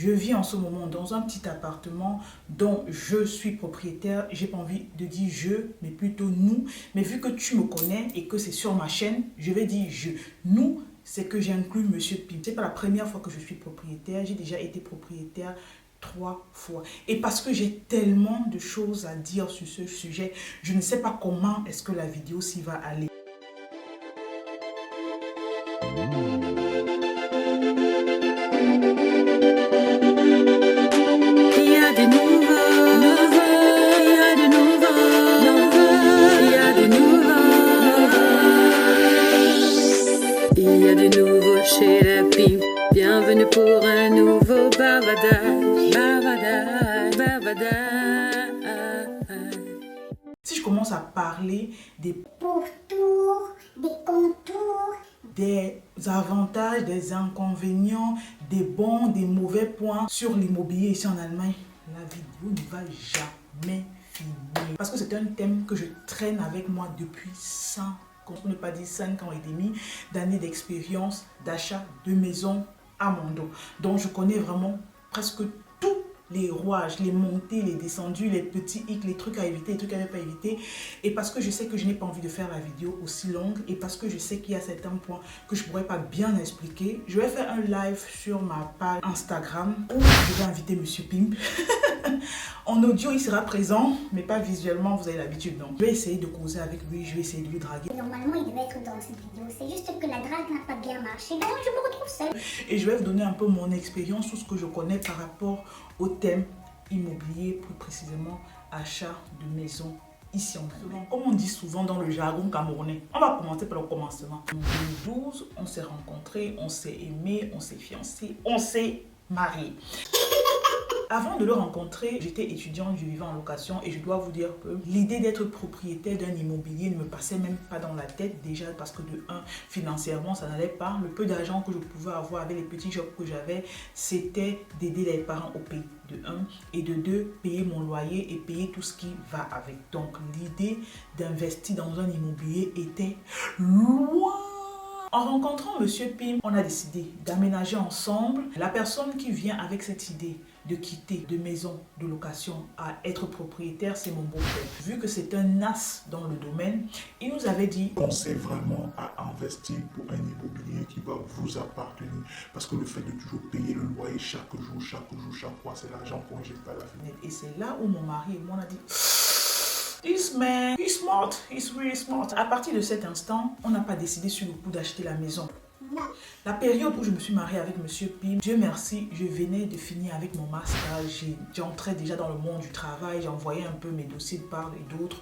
je vis en ce moment dans un petit appartement dont je suis propriétaire. J'ai pas envie de dire je, mais plutôt nous. Mais vu que tu me connais et que c'est sur ma chaîne, je vais dire je. Nous, c'est que j'inclus Monsieur Pim. C'est pas la première fois que je suis propriétaire. J'ai déjà été propriétaire 3 fois. Et parce que j'ai tellement de choses à dire sur ce sujet, je ne sais pas comment est-ce que la vidéo s'y va aller. Chez la Pim, bienvenue pour un nouveau bavardage, bavardage, bavardage. Si je commence à parler des pourtours, des contours, des avantages, des inconvénients, des bons, des mauvais points sur l'immobilier ici en Allemagne, la vidéo ne va jamais finir. Parce que c'est un thème que je traîne avec moi depuis 5 ans, pour ne pas dire 5 ans et demi d'années d'expérience d'achat de maison à mon dos. Donc je connais vraiment presque tous les rouages, les montées, les descendus, les petits hicks, les trucs à éviter, les trucs à ne pas éviter. Et parce que je sais que je n'ai pas envie de faire la vidéo aussi longue et parce que je sais qu'il y a certains points que je ne pourrais pas bien expliquer, je vais faire un live sur ma page Instagram où je vais inviter Monsieur Pim. En audio, il sera présent, mais pas visuellement, vous avez l'habitude. Donc, je vais essayer de causer avec lui, je vais essayer de lui draguer. Normalement, il devait être dans cette vidéo. C'est juste que la drague n'a pas bien marché. Donc, je me retrouve seule. Et je vais vous donner un peu mon expérience, tout ce que je connais par rapport au thème immobilier, plus précisément achat de maison ici en Allemagne. Comme on dit souvent dans le jargon camerounais, on va commencer par le commencement. En 2012, on s'est rencontrés, on s'est aimés, on s'est fiancés, on s'est mariés. Avant de le rencontrer, j'étais étudiante, je vivais en location et je dois vous dire que l'idée d'être propriétaire d'un immobilier ne me passait même pas dans la tête déjà parce que de un, financièrement, ça n'allait pas. Le peu d'argent que je pouvais avoir avec les petits jobs que j'avais, c'était d'aider les parents au pays de un et de deux, payer mon loyer et payer tout ce qui va avec. Donc l'idée d'investir dans un immobilier était loin. En rencontrant Monsieur Pim, on a décidé d'aménager ensemble. La personne qui vient avec cette idée de quitter de maison de location à être propriétaire, c'est mon beau-père. Vu que c'est un as dans le domaine, il nous avait dit pensez vraiment à investir pour un immobilier qui va vous appartenir. Parce que le fait de toujours payer le loyer chaque jour, chaque mois, c'est l'argent qu'on jette pas à la fenêtre. Et c'est là où mon mari et moi on a dit this man, he's smart, he's really smart. À partir de cet instant, on n'a pas décidé sur le coup d'acheter la maison. La période où je me suis mariée avec Monsieur Pim, Dieu merci, je venais de finir avec mon master, j'entrais déjà dans le monde du travail, j'envoyais un peu mes dossiers de part et d'autres.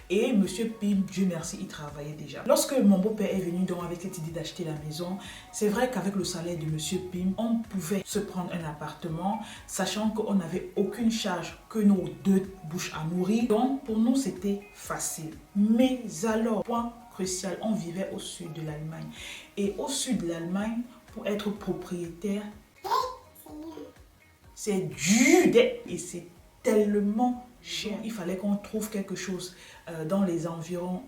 Et Monsieur Pim, Dieu merci, il travaillait déjà. Lorsque mon beau-père est venu donc avec cette idée d'acheter la maison, c'est vrai qu'avec le salaire de Monsieur Pim, on pouvait se prendre un appartement, sachant qu'on n'avait aucune charge que nos 2 bouches à nourrir. Donc pour nous, c'était facile. Mais alors, point crucial, on vivait au sud de l'Allemagne. Et au sud de l'Allemagne, pour être propriétaire, c'est dur et c'est tellement cher. Il fallait qu'on trouve quelque chose dans les environs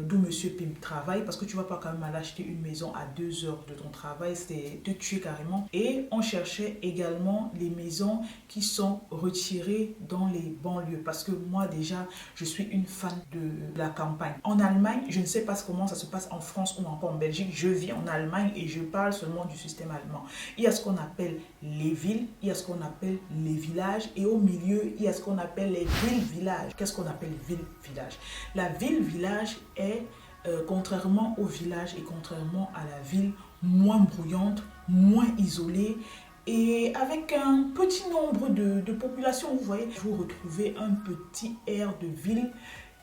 d'où Monsieur Pim travaille, parce que tu ne vas pas quand même aller acheter une maison à 2 heures de ton travail, c'est te tuer carrément. Et on cherchait également les maisons qui sont retirées dans les banlieues, parce que moi déjà, je suis une fan de la campagne. En Allemagne, je ne sais pas comment ça se passe en France ou encore en Belgique, je vis en Allemagne et je parle seulement du système allemand. Il y a ce qu'on appelle les villes, il y a ce qu'on appelle les villages et au milieu, il y a ce qu'on appelle les villes-villages. Qu'est-ce qu'on appelle ville-village? La ville-village est, contrairement au village et contrairement à la ville, moins bruyante, moins isolée et avec un petit nombre de populations. Vous voyez, vous retrouvez un petit air de ville,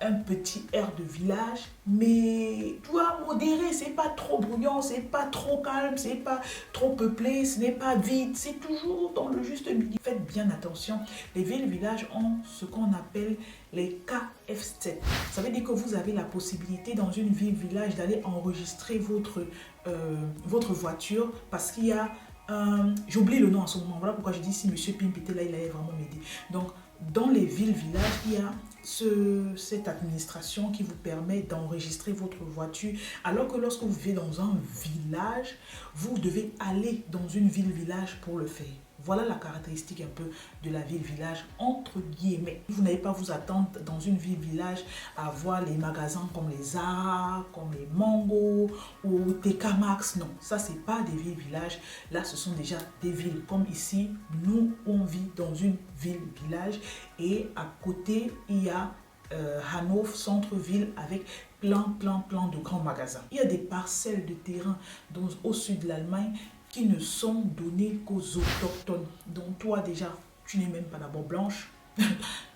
un petit air de village, mais tu vois, modéré, c'est pas trop bruyant, c'est pas trop calme, c'est pas trop peuplé, ce n'est pas vide, c'est toujours dans le juste milieu. Faites bien attention, les villes-villages ont ce qu'on appelle les Kfz. Ça veut dire que vous avez la possibilité dans une ville-village d'aller enregistrer votre voiture parce qu'il y a j'oublie le nom en ce moment, voilà pourquoi je dis si Monsieur Pim était là, il allait vraiment m'aider. Donc, dans les villes-villages, il y a cette administration qui vous permet d'enregistrer votre voiture, alors que lorsque vous vivez dans un village, vous devez aller dans une ville-village pour le faire. Voilà la caractéristique un peu de la ville-village, entre guillemets. Vous n'allez pas vous attendre dans une ville-village à voir les magasins comme les Zara, comme les Mango ou TK Maxx. Non, ça c'est pas des villes-villages. Là, ce sont déjà des villes. Comme ici, nous, on vit dans une ville-village et à côté, il y a Hanovre, centre-ville, avec plein de grands magasins. Il y a des parcelles de terrain au sud de l'Allemagne qui ne sont données qu'aux autochtones. Donc toi déjà, tu n'es même pas d'abord blanche,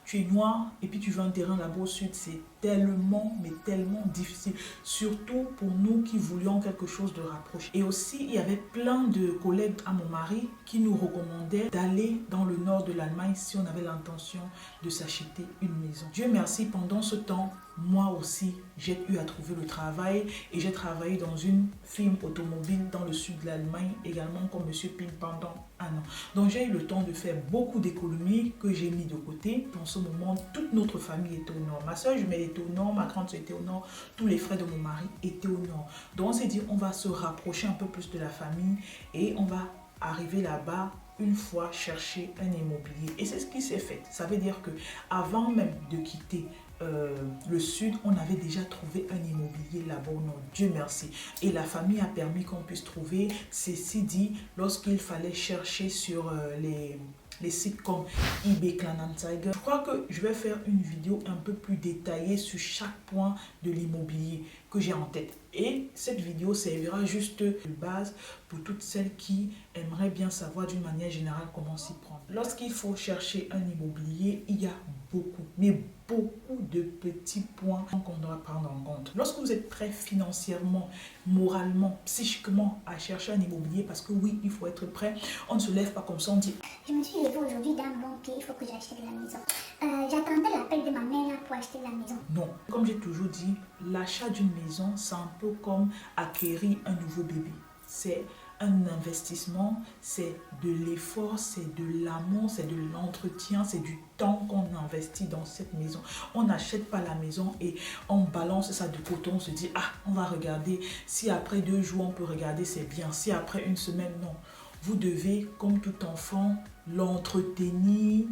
tu es noire et puis tu veux un terrain là-bas au sud, c'est tellement, mais tellement difficile. Surtout pour nous qui voulions quelque chose de rapproché. Et aussi, il y avait plein de collègues à mon mari qui nous recommandaient d'aller dans le nord de l'Allemagne si on avait l'intention de s'acheter une maison. Dieu merci, pendant ce temps, moi aussi, j'ai eu à trouver le travail et j'ai travaillé dans une firme automobile dans le sud de l'Allemagne, également comme M. Pim pendant un an. Donc j'ai eu le temps de faire beaucoup d'économies que j'ai mis de côté. Dans ce moment, toute notre famille était au nord. Ma soeur jumelle était au nord, ma grande soeur était au nord, tous les frères de mon mari étaient au nord. Donc on s'est dit, on va se rapprocher un peu plus de la famille et on va arriver là-bas une fois chercher un immobilier. Et c'est ce qui s'est fait. Ça veut dire que avant même de quitter le sud, on avait déjà trouvé un immobilier là-bas au nord. Dieu merci. Et la famille a permis qu'on puisse trouver. Ceci dit, lorsqu'il fallait chercher sur les sites comme eBay Kleinanzeigen. Je crois que je vais faire une vidéo un peu plus détaillée sur chaque point de l'immobilier que j'ai en tête. Et cette vidéo servira juste de base pour toutes celles qui aimeraient bien savoir d'une manière générale comment s'y prendre. Lorsqu'il faut chercher un immobilier, il y a beaucoup, mais beaucoup de petits points qu'on doit prendre en compte. Lorsque vous êtes prêt financièrement, moralement, psychiquement à chercher un immobilier, parce que oui, il faut être prêt, on ne se lève pas comme ça, on dit Je me suis levée aujourd'hui d'un bon pied, il faut que j'achète la maison. J'attendais l'appel de ma mère là, pour acheter la maison. non. Comme j'ai toujours dit, l'achat d'une maison, c'est un peu comme acquérir un nouveau bébé. C'est un investissement, c'est de l'effort, c'est de l'amour, c'est de l'entretien, c'est du temps qu'on investit dans cette maison. On n'achète pas la maison et on balance ça de côté, on se dit, ah, on va regarder, si après 2 jours on peut regarder, c'est bien, si après une semaine, non. Vous devez, comme tout enfant, l'entretenir,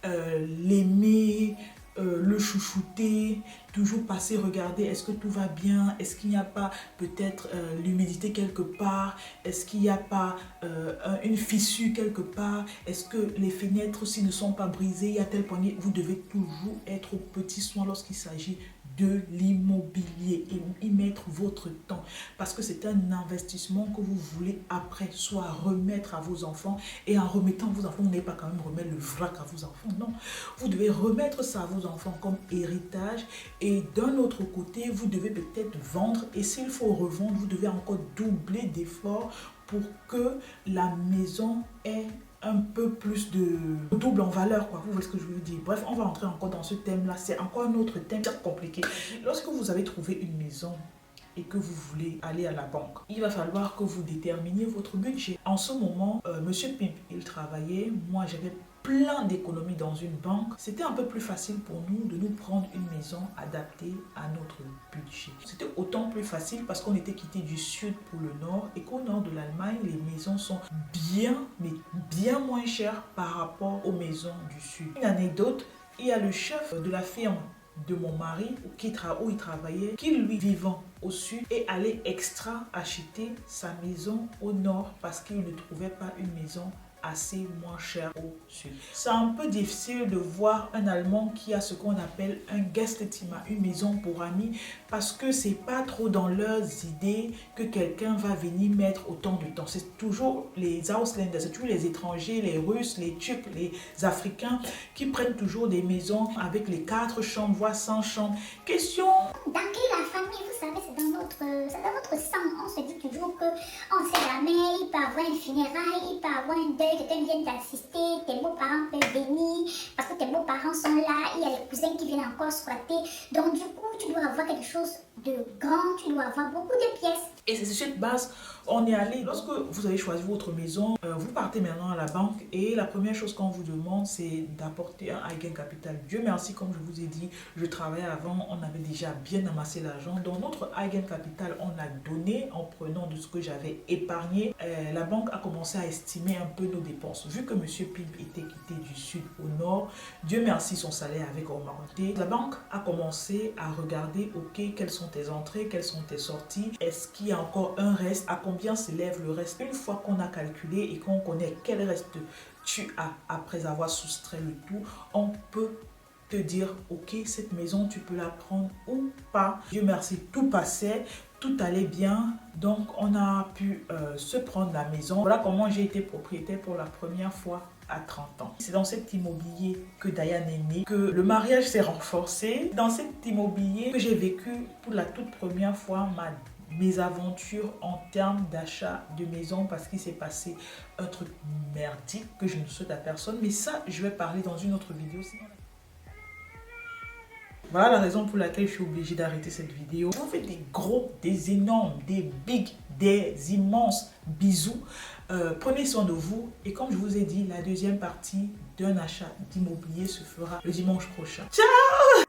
l'aimer, le chouchouter, toujours passer, regarder, est-ce que tout va bien, est-ce qu'il n'y a pas peut-être l'humidité quelque part, est-ce qu'il n'y a pas une fissure quelque part, est-ce que les fenêtres aussi ne sont pas brisées, il y a tel poignet. Vous devez toujours être au petit soin lorsqu'il s'agit de l'immobilier et y mettre votre temps, parce que c'est un investissement que vous voulez après soit remettre à vos enfants, et en remettant à vos enfants, vous n'allez pas quand même remettre le vrac à vos enfants, non, vous devez remettre ça à vos enfants comme héritage, et d'un autre côté, vous devez peut-être vendre, et s'il faut revendre, vous devez encore doubler d'efforts pour que la maison ait un peu plus de double en valeur, quoi. Vous voyez ce que je veux dire. Bref, on va entrer encore dans ce thème-là. C'est encore un autre thème compliqué. Lorsque vous avez trouvé une maison et que vous voulez aller à la banque, il va falloir que vous déterminiez votre budget. En ce moment, Monsieur Pimp, il travaillait. Moi, j'avais plein d'économies dans une banque. C'était un peu plus facile pour nous de nous prendre une maison adaptée à notre budget. C'était autant plus facile parce qu'on était quitté du sud pour le nord et qu'au nord de l'Allemagne, les maisons sont bien, mais bien moins chères par rapport aux maisons du sud. Une anecdote, il y a le chef de la firme de mon mari où il travaillait, qui lui vivant au sud et allait extra acheter sa maison au nord parce qu'il ne trouvait pas une maison assez moins cher au sud. C'est un peu difficile de voir un Allemand qui a ce qu'on appelle un Gästezimmer, une maison pour amis, parce que c'est pas trop dans leurs idées que quelqu'un va venir mettre autant de temps. C'est toujours les Ausländer, c'est toujours les étrangers, les Russes, les Turcs, les Africains qui prennent toujours des maisons avec les 4 chambres, voire 100 chambres. Question. Dans la famille, vous savez, c'est dans notre sang. On se dit toujours que on ne sait jamais, il peut avoir une funéraille, il peut avoir un deuil, quelqu'un vient t'assister, tes beaux-parents peuvent venir, parce que tes beaux-parents sont là, il y a les cousins qui viennent encore squatter. Donc du coup, tu dois avoir quelque chose de grand, tu dois avoir beaucoup de pièces. Et c'est sur cette base On est allé, lorsque vous avez choisi votre maison, vous partez maintenant à la banque et la première chose qu'on vous demande, c'est d'apporter un eigencapital. Dieu merci, comme je vous ai dit, je travaillais avant, on avait déjà bien amassé l'argent. Donc notre eigencapital, on a donné en prenant de ce que j'avais épargné. La banque a commencé à estimer un peu nos dépenses. Vu que M. Pimp était quitté du sud au nord, Dieu merci, son salaire avait augmenté. La banque a commencé à regarder, ok, quelles sont tes entrées, quelles sont tes sorties, est-ce qu'il y a encore un reste, à combien s'élève le reste. Une fois qu'on a calculé et qu'on connaît quel reste tu as après avoir soustrait le tout, on peut te dire, ok, cette maison, tu peux la prendre ou pas. Dieu merci, tout passait, tout allait bien, donc on a pu se prendre la maison. Voilà comment j'ai été propriétaire pour la première fois à 30 ans. C'est dans cet immobilier que Diane est née, que le mariage s'est renforcé. Dans cet immobilier que j'ai vécu pour la toute première fois mes aventures en termes d'achat de maison, parce qu'il s'est passé un truc merdique que je ne souhaite à personne. Mais ça, je vais parler dans une autre vidéo. Voilà la raison pour laquelle je suis obligée d'arrêter cette vidéo. Je vous fais des gros, des énormes, des big, des immenses bisous. Prenez soin de vous. Et comme je vous ai dit, la deuxième partie d'un achat d'immobilier se fera le dimanche prochain. Ciao!